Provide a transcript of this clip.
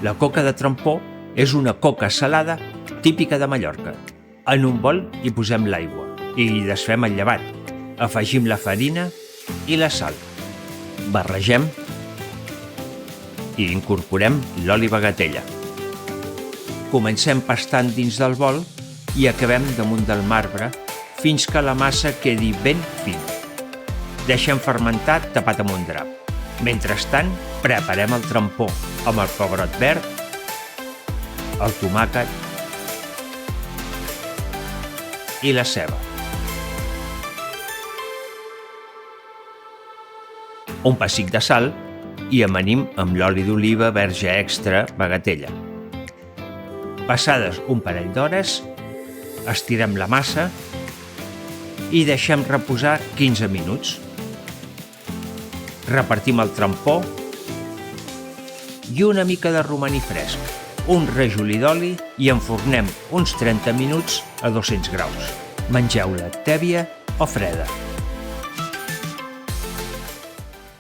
La coca de trempó és una coca salada típica de Mallorca. En un bol hi posem l'aigua i hi desfem el llevat. Afegim la farina i la sal. Barregem i incorporem l'oli bagatella. Comencem pastant dins del bol i acabem damunt del marbre fins que la massa quedi ben fina. Deixem fermentar tapat amb un drap. Mentrestant, preparem el trempó amb el pebrot verd, el tomàquet i la ceba. Un pessic de sal i amanim amb l'oli d'oliva verge extra bagatella. Passades un parell d'hores, estirem la massa i deixem reposar 15 minuts. Repartim el trempó i una mica de romaní fresc, un rajolí d'oli i enfornem uns 30 minuts a 200 graus. Mengeu-la tèbia o freda.